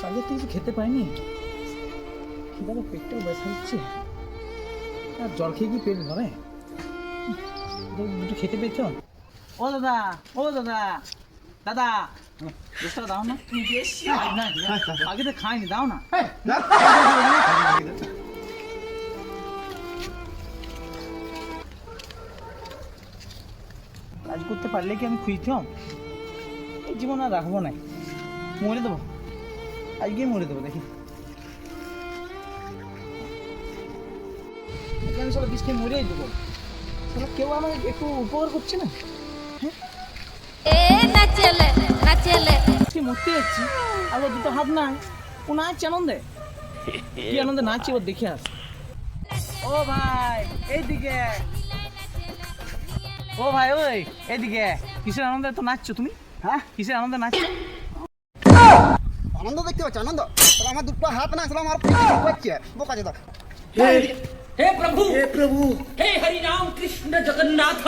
কালকে তো কিছু খেতে পাইনি, খিদাটা পেটটা ব্যথা হচ্ছে। আর জল খেয়ে কি পেট ভরে? দুটো খেতে পেয়েছ? ও দাদা, ও দাদা, দাদা 10 টাকা দাও না। আগে তো খাইনি, দাও না। কাজ করতে পারলে কি আমি খুঁজতাম? এই জীবন আর রাখবো না, মরে দেবো, আজকেই মরে দেবো। দেখি আমি সব বিষ খেয়ে মরেই দেবো। কেউ আমাকে একটু উপকার করছে না। মরতে যাচ্ছি, আবার দুটো হাত নাই, ও নাচছে আনন্দে। কি আনন্দে নাচছে ও দেখে আস। ও ভাই এইদিকে, ও ভাই ওই এইদিকে। কিসের আনন্দে তো নাচছো তুমি? হ্যাঁ, কিসের আনন্দে নাচছো? আনন্দ দেখতে পাচ্ছি, আনন্দ। আমার দুটো হাত না, আমার বোকা যেত। हे प्रभु हे हरि राम कृष्ण जगन्नाथ